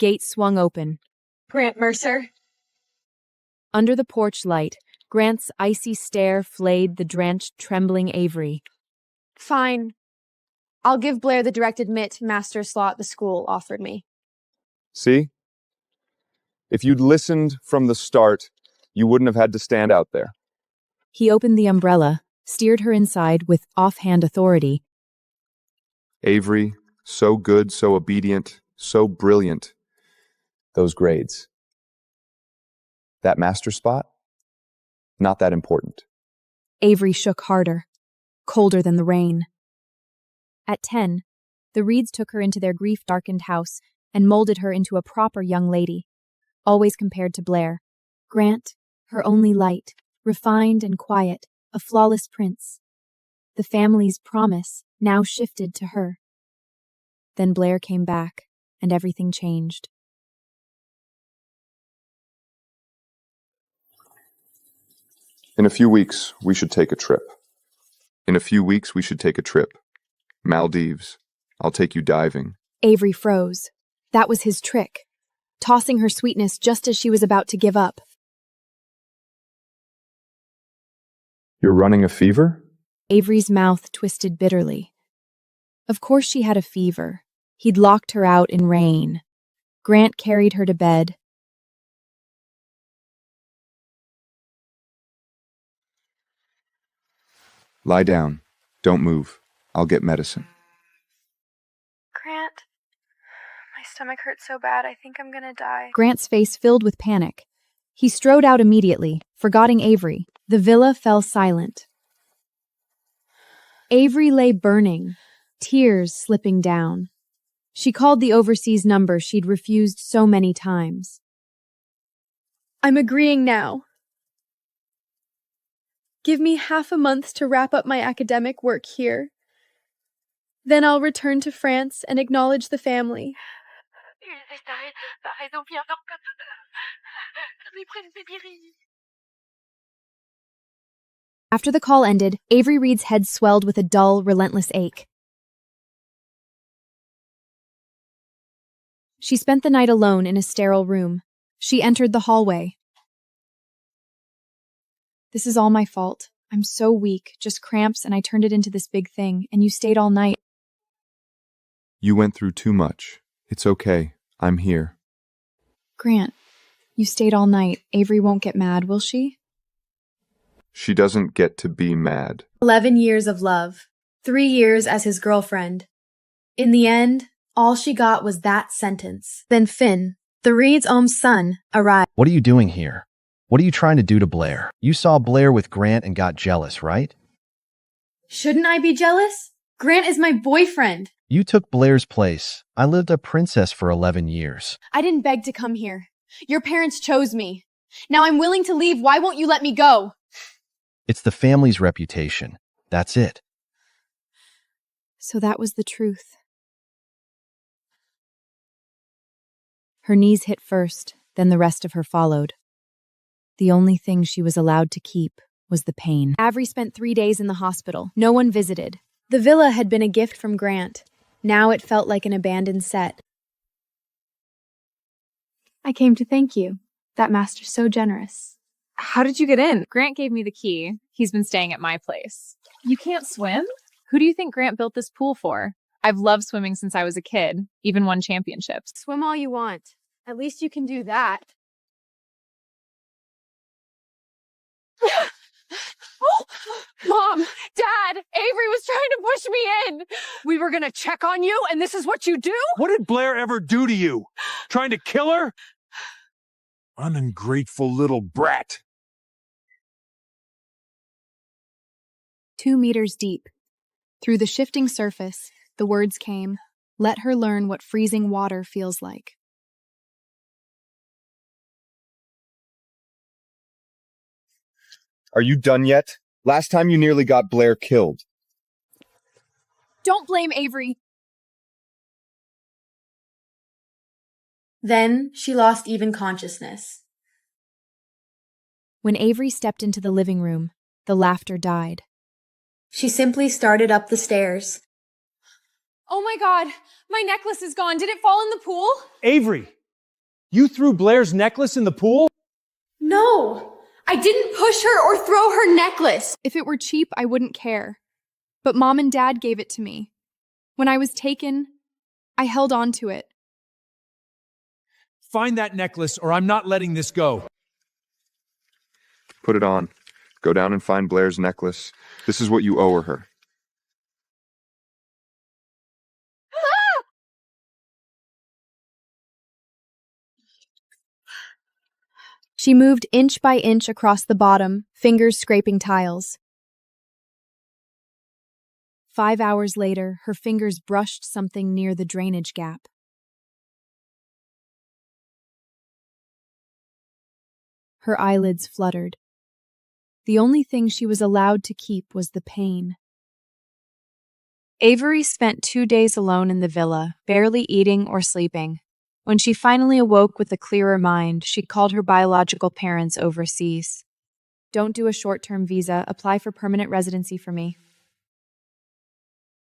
Gate swung open. Grant Mercer. Under the porch light, Grant's icy stare flayed the drenched, trembling Avery. Fine. I'll give Blair the direct admit master slot the school offered me. See? If you'd listened from the start, you wouldn't have had to stand out there. He opened the umbrella, steered her inside with offhand authority. Avery, so good, so obedient, so brilliant. Those grades. That master spot? Not that important. Avery shook harder, colder than the rain. At 10, the Reeds took her into their grief-darkened house and molded her into a proper young lady, always compared to Blair. Grant, her only light, refined and quiet, a flawless prince. The family's promise now shifted to her. Then Blair came back, and everything changed. In a few weeks, we should take a trip. Maldives. I'll take you diving. Avery froze. That was his trick, tossing her sweetness just as she was about to give up. You're running a fever? Avery's mouth twisted bitterly. Of course she had a fever. He'd locked her out in rain. Grant carried her to bed. Lie down. Don't move. I'll get medicine. Grant, my stomach hurts so bad, I think I'm gonna die. Grant's face filled with panic. He strode out immediately, forgetting Avery. The villa fell silent. Avery lay burning, tears slipping down. She called the overseas number she'd refused so many times. I'm agreeing now. Give me half a month to wrap up my academic work here. Then I'll return to France and acknowledge the family. After the call ended, Avery Reed's head swelled with a dull, relentless ache. She spent the night alone in a sterile room. She entered the hallway. This is all my fault. I'm so weak, just cramps, and I turned it into this big thing, and you stayed all night. You went through too much. It's okay. I'm here. Grant, you stayed all night. Avery won't get mad, will she? She doesn't get to be mad. 11 years of love. 3 years as his girlfriend. In the end, all she got was that sentence. Then Finn, the Reed's own son, arrived. What are you doing here? What are you trying to do to Blair? You saw Blair with Grant and got jealous, right? Shouldn't I be jealous? Grant is my boyfriend. You took Blair's place. I lived a princess for 11 years. I didn't beg to come here. Your parents chose me. Now I'm willing to leave. Why won't you let me go? It's the family's reputation. That's it. So that was the truth. Her knees hit first, then the rest of her followed. The only thing she was allowed to keep was the pain. Avery spent 3 days in the hospital. No one visited. The villa had been a gift from Grant. Now it felt like an abandoned set. I came to thank you. That master's so generous. How did you get in? Grant gave me the key. He's been staying at my place. You can't swim? Who do you think Grant built this pool for? I've loved swimming since I was a kid, even won championships. Swim all you want. At least you can do that. Mom! Dad! Avery was trying to push me in! We were gonna check on you, and this is what you do? What did Blair ever do to you? Trying to kill her? Ungrateful little brat. 2 meters deep. Through the shifting surface, the words came, "Let her learn what freezing water feels like." Are you done yet? Last time you nearly got Blair killed. Don't blame Avery. Then she lost even consciousness. When Avery stepped into the living room, the laughter died. She simply started up the stairs. Oh my God! My necklace is gone. Did it fall in the pool? Avery, You threw Blair's necklace in the pool? No! I didn't push her or throw her necklace! If it were cheap, I wouldn't care. But Mom and Dad gave it to me. When I was taken, I held on to it. Find that necklace or I'm not letting this go. Put it on. Go down and find Blair's necklace. This is what you owe her. She moved inch by inch across the bottom, fingers scraping tiles. 5 hours later, her fingers brushed something near the drainage gap. Her eyelids fluttered. The only thing she was allowed to keep was the pain. Avery spent 2 days alone in the villa, barely eating or sleeping. When she finally awoke with a clearer mind, she called her biological parents overseas. Don't do a short-term visa, apply for permanent residency for me.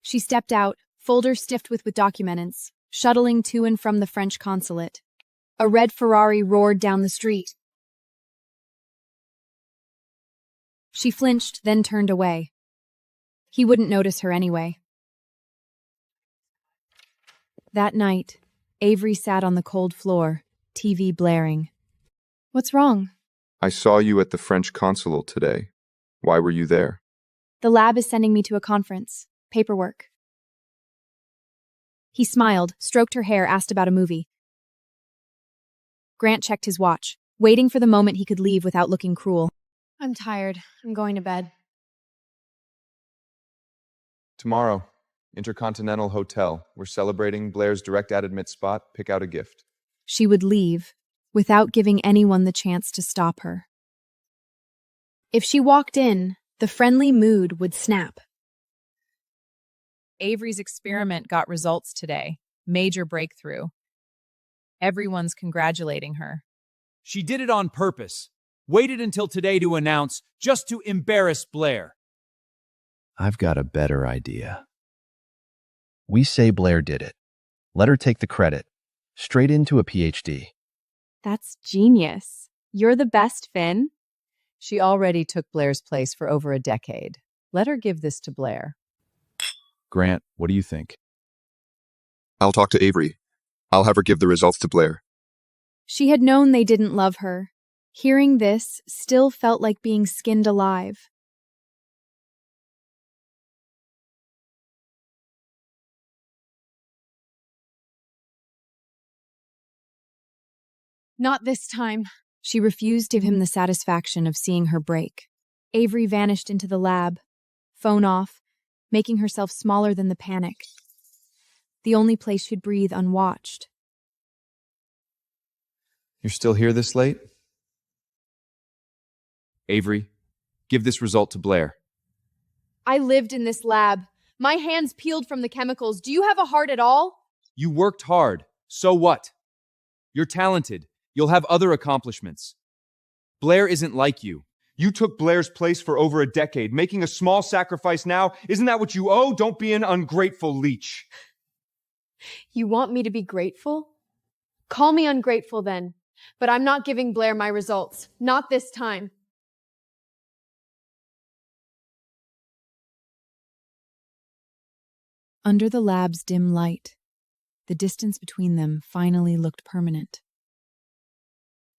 She stepped out, folder stiffed with documents, shuttling to and from the French consulate. A red Ferrari roared down the street. She flinched, then turned away. He wouldn't notice her anyway. That night, Avery sat on the cold floor, TV blaring. What's wrong? I saw you at the French consulate today. Why were you there? The lab is sending me to a conference. Paperwork. He smiled, stroked her hair, asked about a movie. Grant checked his watch, waiting for the moment he could leave without looking cruel. I'm tired. I'm going to bed. Tomorrow, Intercontinental Hotel. We're celebrating Blair's direct admit spot. Pick out a gift. She would leave, without giving anyone the chance to stop her. If she walked in, the friendly mood would snap. Avery's experiment got results today. Major breakthrough. Everyone's congratulating her. She did it on purpose. Waited until today to announce, just to embarrass Blair. I've got a better idea. We say Blair did it. Let her take the credit. Straight into a PhD. That's genius. You're the best, Finn. She already took Blair's place for over a decade. Let her give this to Blair. Grant, what do you think? I'll talk to Avery. I'll have her give the results to Blair. She had known they didn't love her. Hearing this still felt like being skinned alive. Not this time. She refused to give him the satisfaction of seeing her break. Avery vanished into the lab, phone off, making herself smaller than the panic. The only place she'd breathe unwatched. You're still here this late? Avery, give this result to Blair. I lived in this lab. My hands peeled from the chemicals. Do you have a heart at all? You worked hard. So what? You're talented. You'll have other accomplishments. Blair isn't like you. You took Blair's place for over a decade. Making a small sacrifice now, isn't that what you owe? Don't be an ungrateful leech. You want me to be grateful? Call me ungrateful then. But I'm not giving Blair my results. Not this time. Under the lab's dim light, the distance between them finally looked permanent.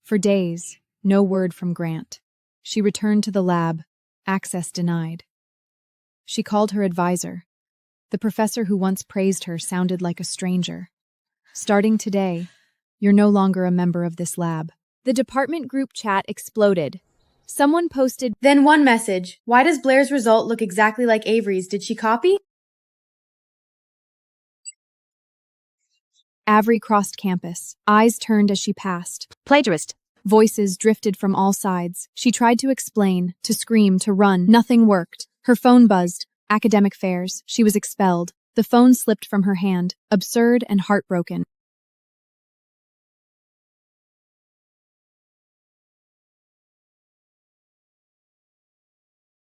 For days, no word from Grant. She returned to the lab, access denied. She called her advisor. The professor who once praised her sounded like a stranger. Starting today, you're no longer a member of this lab. The department group chat exploded. Someone posted, Then one message. Why does Blair's result look exactly like Avery's? Did she copy? Avery crossed campus, eyes turned as she passed. Plagiarist. Voices drifted from all sides. She tried to explain, to scream, to run. Nothing worked. Her phone buzzed. Academic fairs. She was expelled. The phone slipped from her hand, absurd and heartbroken.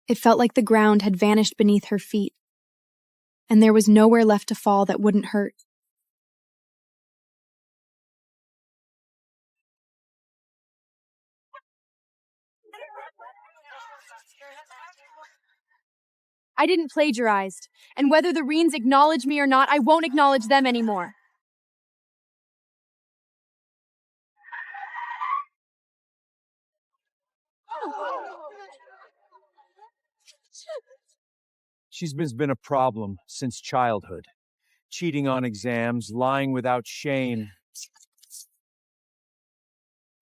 It felt like the ground had vanished beneath her feet, and there was nowhere left to fall that wouldn't hurt. I didn't plagiarize, and whether the Reens acknowledge me or not, I won't acknowledge them anymore. She's been a problem since childhood. Cheating on exams, lying without shame.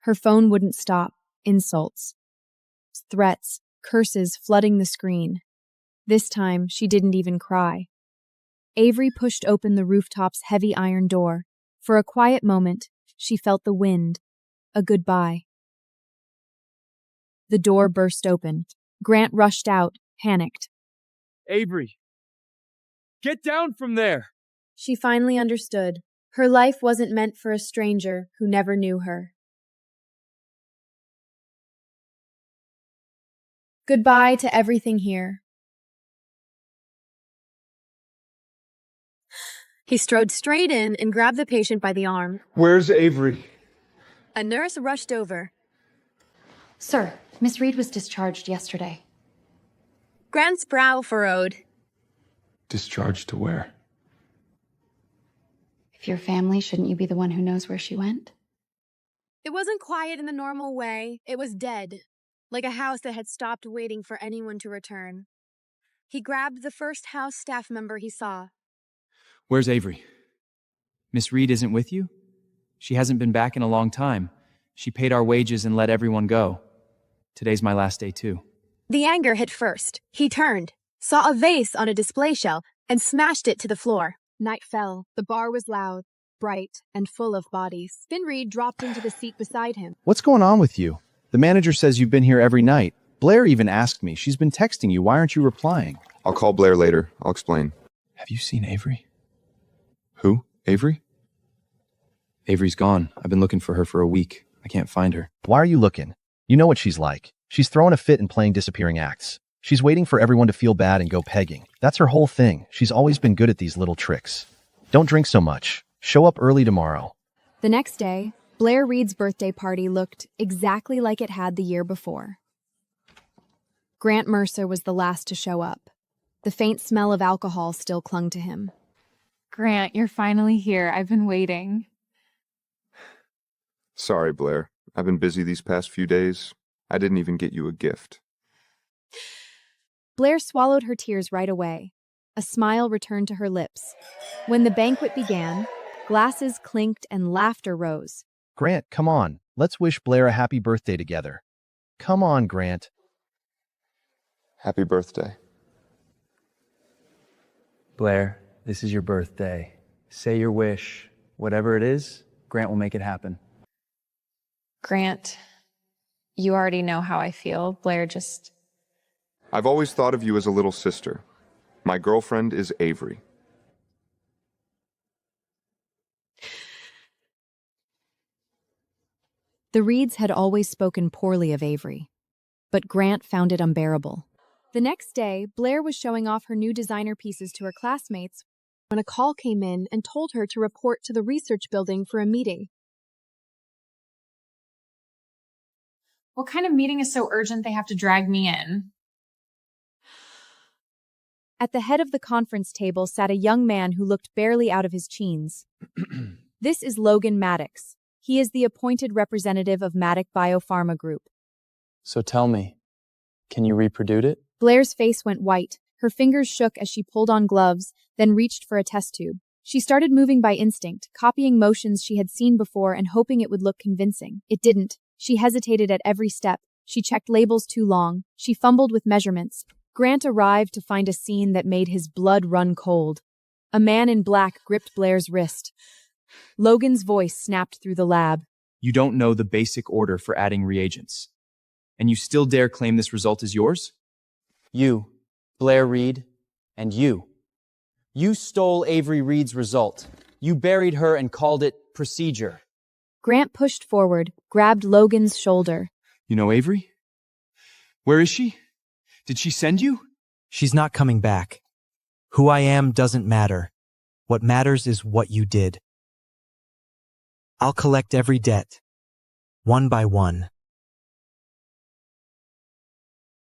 Her phone wouldn't stop. Insults, threats, curses flooding the screen. This time, she didn't even cry. Avery pushed open the rooftop's heavy iron door. For a quiet moment, she felt the wind. A goodbye. The door burst open. Grant rushed out, panicked. Avery! Get down from there! She finally understood. Her life wasn't meant for a stranger who never knew her. Goodbye to everything here. He strode straight in and grabbed the patient by the arm. Where's Avery? A nurse rushed over. Sir, Miss Reed was discharged yesterday. Grant's brow furrowed. Discharged to where? If you're family, shouldn't you be the one who knows where she went? It wasn't quiet in the normal way. It was dead, like a house that had stopped waiting for anyone to return. He grabbed the first house staff member he saw. Where's Avery? Miss Reed isn't with you? She hasn't been back in a long time. She paid our wages and let everyone go. Today's my last day too. The anger hit first. He turned, saw a vase on a display shelf, and smashed it to the floor. Night fell. The bar was loud, bright, and full of bodies. Then Reed dropped into the seat beside him. What's going on with you? The manager says you've been here every night. Blair even asked me. She's been texting you. Why aren't you replying? I'll call Blair later. I'll explain. Have you seen Avery? Who? Avery? Avery's gone. I've been looking for her for a week. I can't find her. Why are you looking? You know what she's like. She's throwing a fit and playing disappearing acts. She's waiting for everyone to feel bad and go pegging. That's her whole thing. She's always been good at these little tricks. Don't drink so much. Show up early tomorrow. The next day, Blair Reed's birthday party looked exactly like it had the year before. Grant Mercer was the last to show up. The faint smell of alcohol still clung to him. Grant, you're finally here. I've been waiting. Sorry, Blair. I've been busy these past few days. I didn't even get you a gift. Blair swallowed her tears right away. A smile returned to her lips. When the banquet began, glasses clinked and laughter rose. Grant, come on. Let's wish Blair a happy birthday together. Come on, Grant. Happy birthday. Blair, this is your birthday. Say your wish. Whatever it is, Grant will make it happen. Grant, you already know how I feel. Blair just... I've always thought of you as a little sister. My girlfriend is Avery. The Reeds had always spoken poorly of Avery, but Grant found it unbearable. The next day, Blair was showing off her new designer pieces to her classmates when a call came in and told her to report to the research building for a meeting. What kind of meeting is so urgent they have to drag me in? At the head of the conference table sat a young man who looked barely out of his teens. This is Logan Maddox. He is the appointed representative of Maddox Biopharma Group. So tell me, can you reproduce it? Blair's face went white. Her fingers shook as she pulled on gloves, then reached for a test tube. She started moving by instinct, copying motions she had seen before and hoping it would look convincing. It didn't. She hesitated at every step. She checked labels too long. She fumbled with measurements. Grant arrived to find a scene that made his blood run cold. A man in black gripped Blair's wrist. Logan's voice snapped through the lab. You don't know the basic order for adding reagents. And you still dare claim this result is yours? You, Blair Reed, and you. You stole Avery Reed's result. You buried her and called it procedure. Grant pushed forward, grabbed Logan's shoulder. You know Avery? Where is she? Did she send you? She's not coming back. Who I am doesn't matter. What matters is what you did. I'll collect every debt, one by one.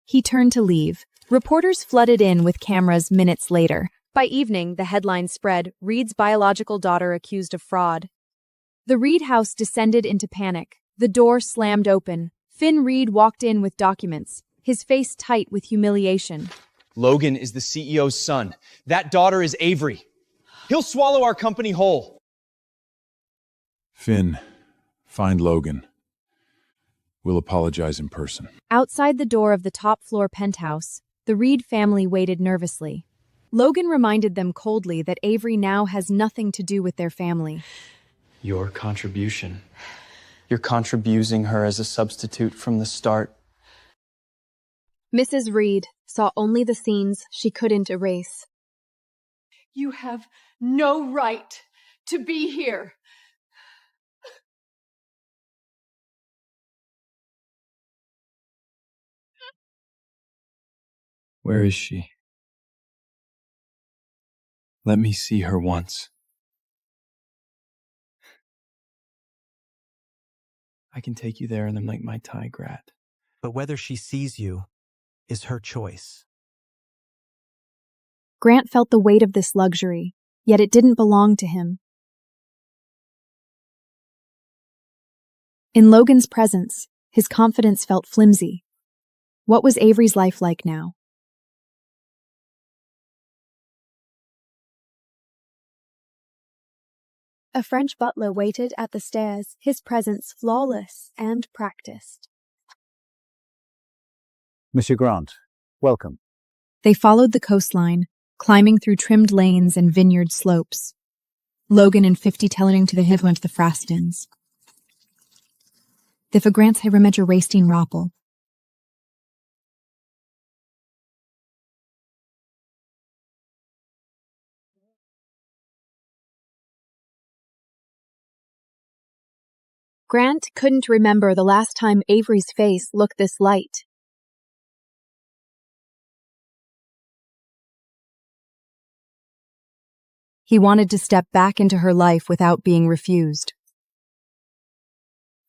He turned to leave. Reporters flooded in with cameras minutes later. By evening, the headline spread, Reed's biological daughter accused of fraud. The Reed house descended into panic. The door slammed open. Finn Reed walked in with documents, his face tight with humiliation. Logan is the CEO's son. That daughter is Avery. He'll swallow our company whole. Finn, find Logan. We'll apologize in person. Outside the door of the top-floor penthouse, the Reed family waited nervously. Logan reminded them coldly that Avery now has nothing to do with their family. Your contribution. You're contributing her as a substitute from the start. Mrs. Reed saw only the scenes she couldn't erase. You have no right to be here. Where is she? Let me see her once. I can take you there and then make my Thai grat. But whether she sees you is her choice. Grant felt the weight of this luxury, yet it didn't belong to him. In Logan's presence, his confidence felt flimsy. What was Avery's life like now? A French butler waited at the stairs, his presence flawless and practiced. Monsieur Grant, welcome. They followed the coastline, climbing through trimmed lanes and vineyard slopes. Logan and 50 telling to the hivlant the Frastins. The Vagrants have remed Rasteen Rappel. Grant couldn't remember the last time Avery's face looked this light. He wanted to step back into her life without being refused.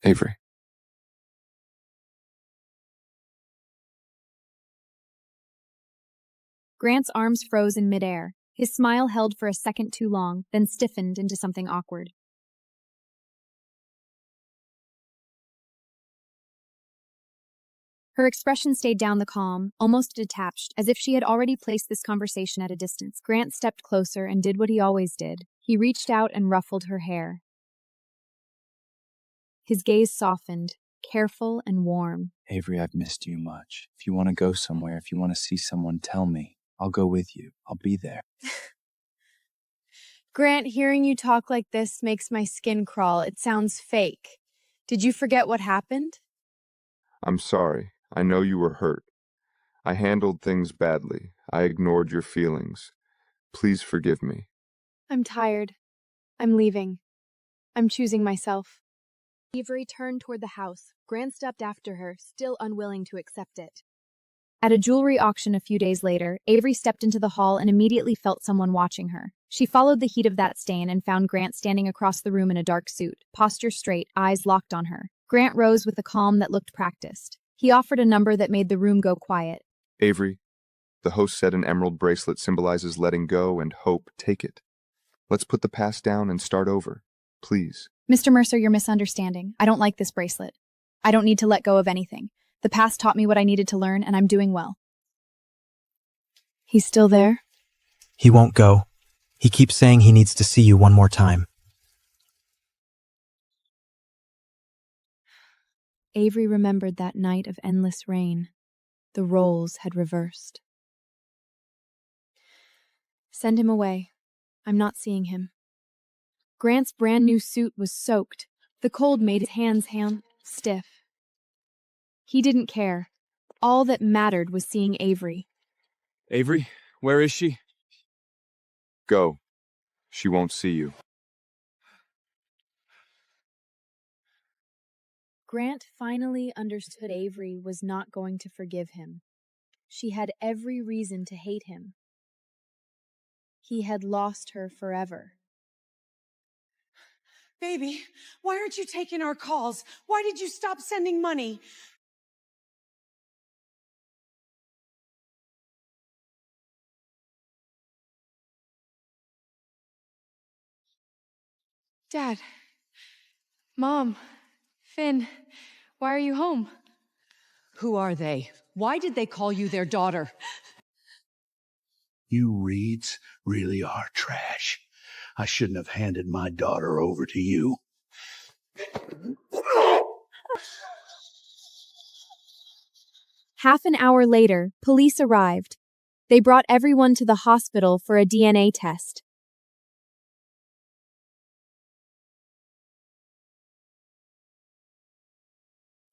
Avery. Grant's arms froze in midair. His smile held for a second too long, then stiffened into something awkward. Her expression stayed down the calm, almost detached, as if she had already placed this conversation at a distance. Grant stepped closer and did what he always did. He reached out and ruffled her hair. His gaze softened, careful and warm. Avery, I've missed you much. If you want to go somewhere, if you want to see someone, tell me. I'll go with you. I'll be there. Grant, hearing you talk like this makes my skin crawl. It sounds fake. Did you forget what happened? I'm sorry. I know you were hurt. I handled things badly. I ignored your feelings. Please forgive me. I'm tired. I'm leaving. I'm choosing myself. Avery turned toward the house. Grant stepped after her, still unwilling to accept it. At a jewelry auction a few days later, Avery stepped into the hall and immediately felt someone watching her. She followed the heat of that stain and found Grant standing across the room in a dark suit, posture straight, eyes locked on her. Grant rose with a calm that looked practiced. He offered a number that made the room go quiet. Avery, the host said an emerald bracelet symbolizes letting go and hope. Take it. Let's put the past down and start over. Please. Mr. Mercer, you're misunderstanding. I don't like this bracelet. I don't need to let go of anything. The past taught me what I needed to learn, and I'm doing well. He's still there? He won't go. He keeps saying he needs to see you one more time. Avery remembered that night of endless rain. The roles had reversed. Send him away. I'm not seeing him. Grant's brand new suit was soaked. The cold made his hands stiff. He didn't care. All that mattered was seeing Avery. Avery, where is she? Go. She won't see you. Grant finally understood Avery was not going to forgive him. She had every reason to hate him. He had lost her forever. Baby, why aren't you taking our calls? Why did you stop sending money? Dad. Mom. Finn. Why are you home? Who are they? Why did they call you their daughter? You Reeds really are trash. I shouldn't have handed my daughter over to you. Half an hour later, police arrived. They brought everyone to the hospital for a DNA test.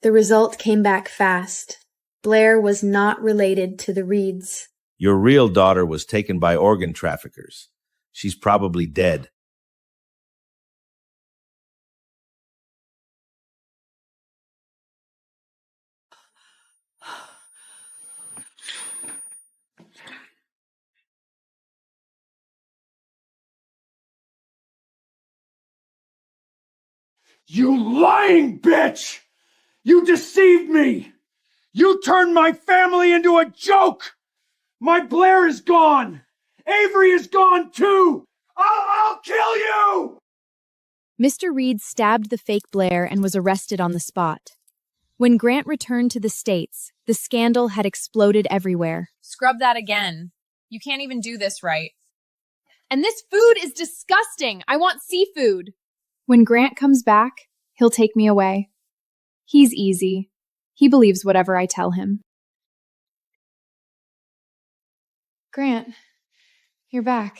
The result came back fast. Blair was not related to the Reeds. Your real daughter was taken by organ traffickers. She's probably dead. You lying bitch! You deceived me! You turned my family into a joke! My Blair is gone! Avery is gone too! I'll kill you! Mr. Reed stabbed the fake Blair and was arrested on the spot. When Grant returned to the States, the scandal had exploded everywhere. Scrub that again. You can't even do this right. And this food is disgusting. I want seafood. When Grant comes back, he'll take me away. He's easy. He believes whatever I tell him. Grant, you're back.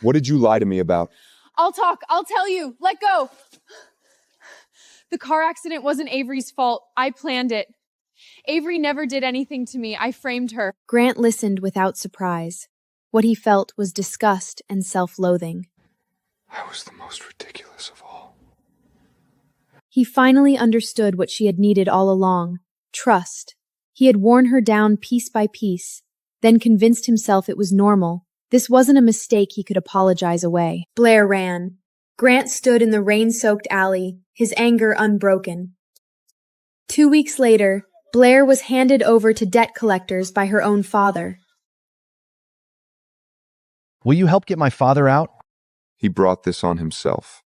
What did you lie to me about? I'll talk. I'll tell you. Let go. The car accident wasn't Avery's fault. I planned it. Avery never did anything to me. I framed her. Grant listened without surprise. What he felt was disgust and self-loathing. I was the most ridiculous of all. He finally understood what she had needed all along: trust. He had worn her down piece by piece, then convinced himself it was normal. This wasn't a mistake he could apologize away. Blair ran. Grant stood in the rain-soaked alley, his anger unbroken. 2 weeks later, Blair was handed over to debt collectors by her own father. Will you help get my father out? He brought this on himself.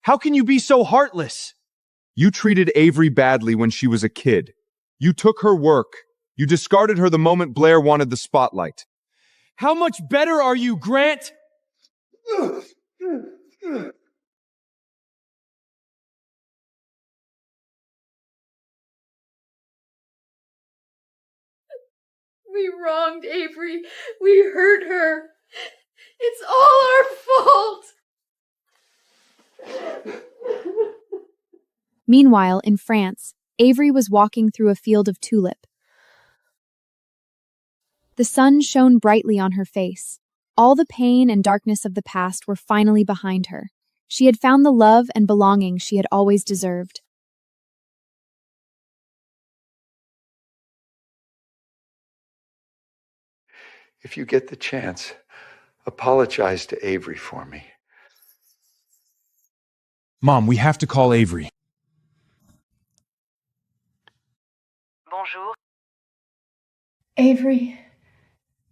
How can you be so heartless? You treated Avery badly when she was a kid. You took her work. You discarded her the moment Blair wanted the spotlight. How much better are you, Grant? We wronged Avery. We hurt her. It's all our fault. Meanwhile, in France, Avery was walking through a field of tulip. The sun shone brightly on her face. All the pain and darkness of the past were finally behind her. She had found the love and belonging she had always deserved. If you get the chance, apologize to Avery for me. Mom, we have to call Avery. Bonjour. Avery,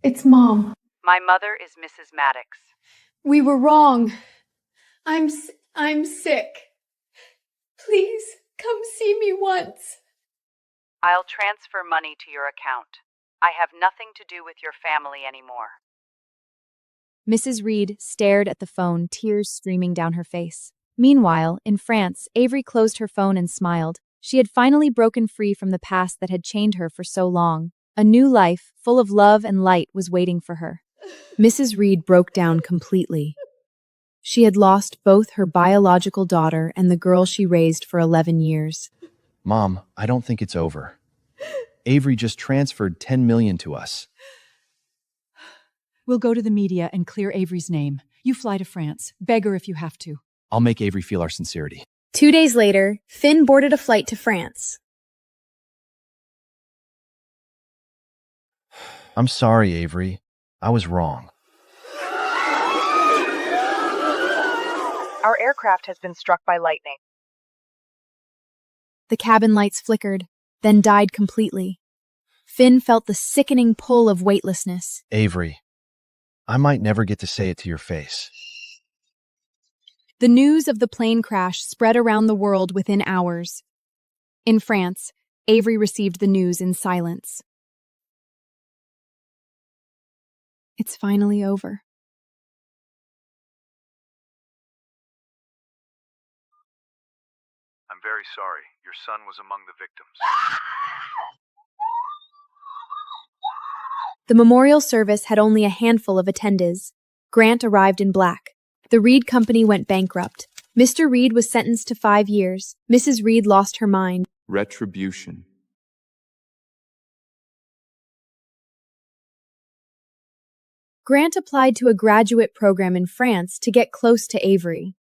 it's Mom. My mother is Mrs. Maddox. We were wrong. I'm sick. Please, come see me once. I'll transfer money to your account. I have nothing to do with your family anymore. Mrs. Reed stared at the phone, tears streaming down her face. Meanwhile, in France, Avery closed her phone and smiled. She had finally broken free from the past that had chained her for so long. A new life, full of love and light, was waiting for her. Mrs. Reed broke down completely. She had lost both her biological daughter and the girl she raised for 11 years. Mom, I don't think it's over. Avery just transferred $10 million to us. We'll go to the media and clear Avery's name. You fly to France. Beg her if you have to. I'll make Avery feel our sincerity. 2 days later, Finn boarded a flight to France. I'm sorry, Avery. I was wrong. Our aircraft has been struck by lightning. The cabin lights flickered, then died completely. Finn felt the sickening pull of weightlessness. Avery, I might never get to say it to your face. The news of the plane crash spread around the world within hours. In France, Avery received the news in silence. It's finally over. I'm very sorry. Your son was among the victims. The memorial service had only a handful of attendees. Grant arrived in black. The Reed Company went bankrupt. Mr. Reed was sentenced to 5 years. Mrs. Reed lost her mind. Retribution. Grant applied to a graduate program in France to get close to Avery.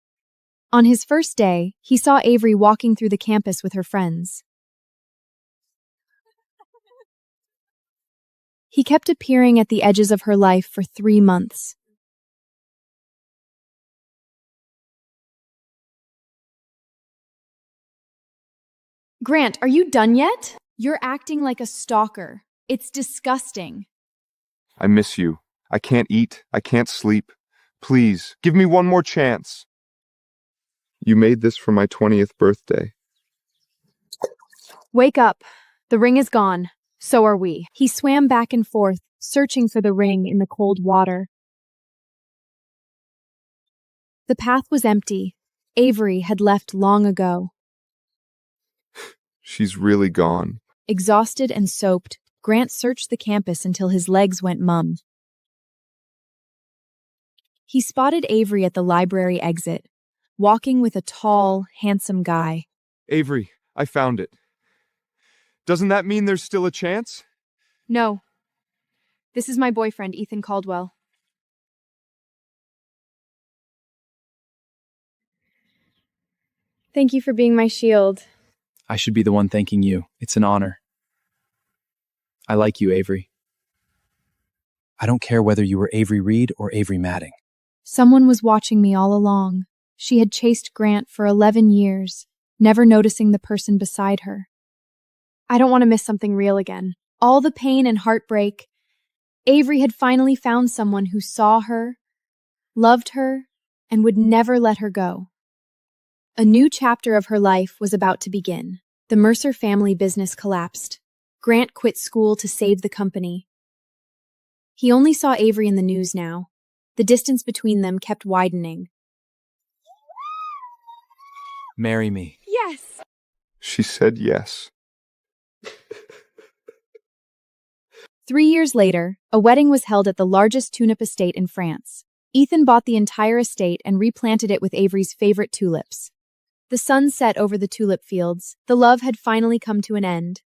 On his first day, he saw Avery walking through the campus with her friends. He kept appearing at the edges of her life for 3 months. Grant, are you done yet? You're acting like a stalker. It's disgusting. I miss you. I can't eat. I can't sleep. Please, give me one more chance. You made this for my 20th birthday. Wake up. The ring is gone. So are we. He swam back and forth, searching for the ring in the cold water. The path was empty. Avery had left long ago. She's really gone. Exhausted and soaped, Grant searched the campus until his legs went numb. He spotted Avery at the library exit, walking with a tall, handsome guy. Avery, I found it. Doesn't that mean there's still a chance? No. This is my boyfriend, Ethan Caldwell. Thank you for being my shield. I should be the one thanking you. It's an honor. I like you, Avery. I don't care whether you were Avery Reed or Avery Madding. Someone was watching me all along. She had chased Grant for 11 years, never noticing the person beside her. I don't want to miss something real again. All the pain and heartbreak. Avery had finally found someone who saw her, loved her, and would never let her go. A new chapter of her life was about to begin. The Mercer family business collapsed. Grant quit school to save the company. He only saw Avery in the news now. The distance between them kept widening. Marry me. Yes! She said yes. 3 years later, a wedding was held at the largest tulip estate in France. Ethan bought the entire estate and replanted it with Avery's favorite tulips. The sun set over the tulip fields. The love had finally come to an end.